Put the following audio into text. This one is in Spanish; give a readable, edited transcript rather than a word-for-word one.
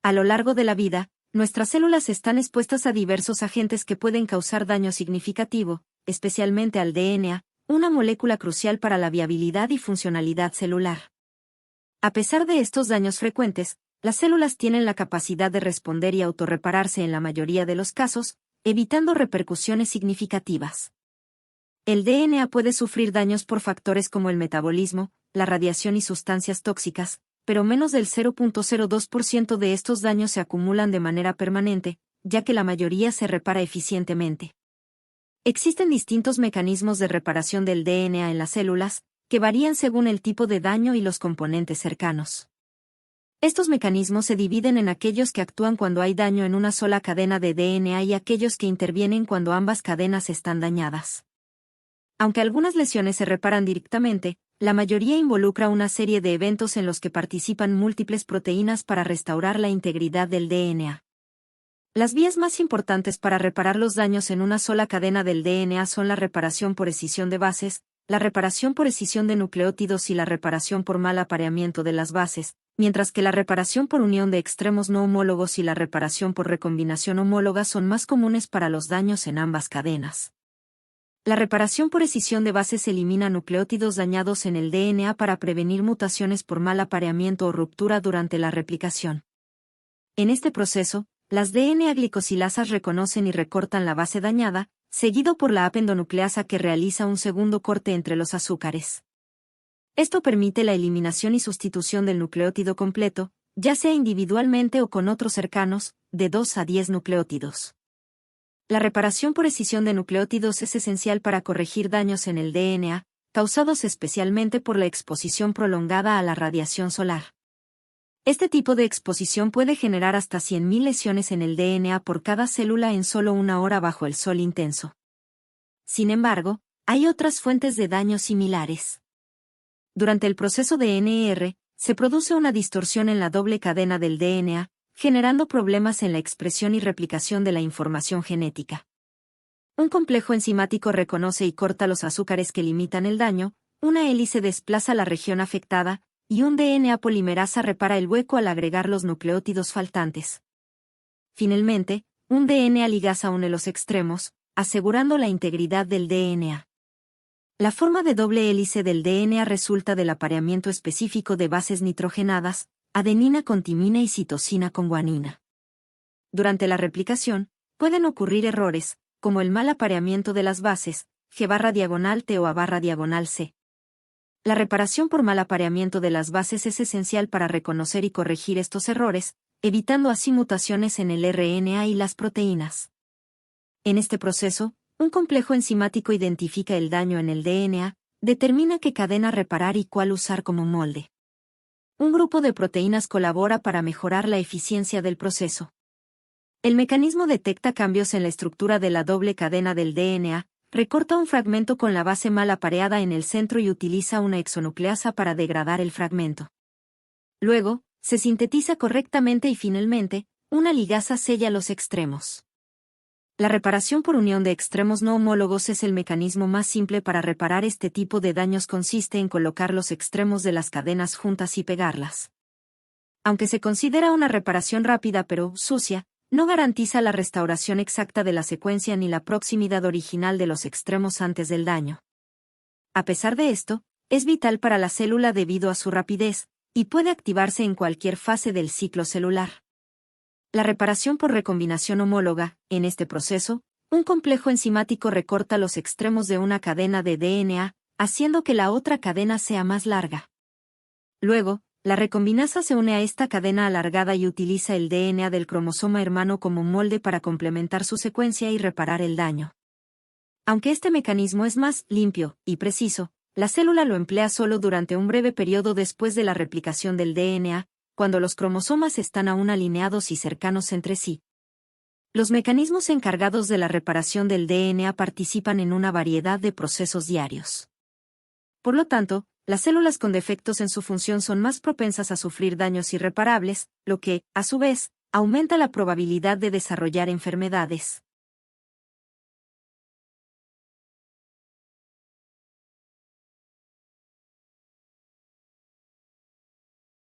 A lo largo de la vida, nuestras células están expuestas a diversos agentes que pueden causar daño significativo, especialmente al DNA, una molécula crucial para la viabilidad y funcionalidad celular. A pesar de estos daños frecuentes, las células tienen la capacidad de responder y autorrepararse en la mayoría de los casos, evitando repercusiones significativas. El DNA puede sufrir daños por factores como el metabolismo, la radiación y sustancias tóxicas, pero menos del 0.02% de estos daños se acumulan de manera permanente, ya que la mayoría se repara eficientemente. Existen distintos mecanismos de reparación del DNA en las células, que varían según el tipo de daño y los componentes cercanos. Estos mecanismos se dividen en aquellos que actúan cuando hay daño en una sola cadena de DNA y aquellos que intervienen cuando ambas cadenas están dañadas. Aunque algunas lesiones se reparan directamente, la mayoría involucra una serie de eventos en los que participan múltiples proteínas para restaurar la integridad del DNA. Las vías más importantes para reparar los daños en una sola cadena del DNA son la reparación por escisión de bases, la reparación por escisión de nucleótidos y la reparación por mal apareamiento de las bases, mientras que la reparación por unión de extremos no homólogos y la reparación por recombinación homóloga son más comunes para los daños en ambas cadenas. La reparación por escisión de bases elimina nucleótidos dañados en el DNA para prevenir mutaciones por mal apareamiento o ruptura durante la replicación. En este proceso, las DNA glicosilasas reconocen y recortan la base dañada, seguido por la apendonucleasa que realiza un segundo corte entre los azúcares. Esto permite la eliminación y sustitución del nucleótido completo, ya sea individualmente o con otros cercanos, de 2 a 10 nucleótidos. La reparación por escisión de nucleótidos es esencial para corregir daños en el DNA, causados especialmente por la exposición prolongada a la radiación solar. Este tipo de exposición puede generar hasta 100.000 lesiones en el DNA por cada célula en solo una hora bajo el sol intenso. Sin embargo, hay otras fuentes de daño similares. Durante el proceso de NER, se produce una distorsión en la doble cadena del DNA, generando problemas en la expresión y replicación de la información genética. Un complejo enzimático reconoce y corta los azúcares que limitan el daño, una hélice desplaza la región afectada, y un DNA polimerasa repara el hueco al agregar los nucleótidos faltantes. Finalmente, un DNA ligasa une los extremos, asegurando la integridad del DNA. La forma de doble hélice del DNA resulta del apareamiento específico de bases nitrogenadas, adenina con timina y citosina con guanina. Durante la replicación, pueden ocurrir errores, como el mal apareamiento de las bases, G/T o A/C. La reparación por mal apareamiento de las bases es esencial para reconocer y corregir estos errores, evitando así mutaciones en el RNA y las proteínas. En este proceso, un complejo enzimático identifica el daño en el DNA, determina qué cadena reparar y cuál usar como molde. Un grupo de proteínas colabora para mejorar la eficiencia del proceso. El mecanismo detecta cambios en la estructura de la doble cadena del DNA, recorta un fragmento con la base mal apareada en el centro y utiliza una exonucleasa para degradar el fragmento. Luego, se sintetiza correctamente y finalmente, una ligasa sella los extremos. La reparación por unión de extremos no homólogos es el mecanismo más simple para reparar este tipo de daños. Consiste en colocar los extremos de las cadenas juntas y pegarlas. Aunque se considera una reparación rápida pero sucia, no garantiza la restauración exacta de la secuencia ni la proximidad original de los extremos antes del daño. A pesar de esto, es vital para la célula debido a su rapidez, y puede activarse en cualquier fase del ciclo celular. La reparación por recombinación homóloga, en este proceso, un complejo enzimático recorta los extremos de una cadena de DNA, haciendo que la otra cadena sea más larga. Luego, la recombinasa se une a esta cadena alargada y utiliza el DNA del cromosoma hermano como molde para complementar su secuencia y reparar el daño. Aunque este mecanismo es más limpio y preciso, la célula lo emplea solo durante un breve periodo después de la replicación del DNA, cuando los cromosomas están aún alineados y cercanos entre sí. Los mecanismos encargados de la reparación del DNA participan en una variedad de procesos diarios. Por lo tanto, las células con defectos en su función son más propensas a sufrir daños irreparables, lo que, a su vez, aumenta la probabilidad de desarrollar enfermedades.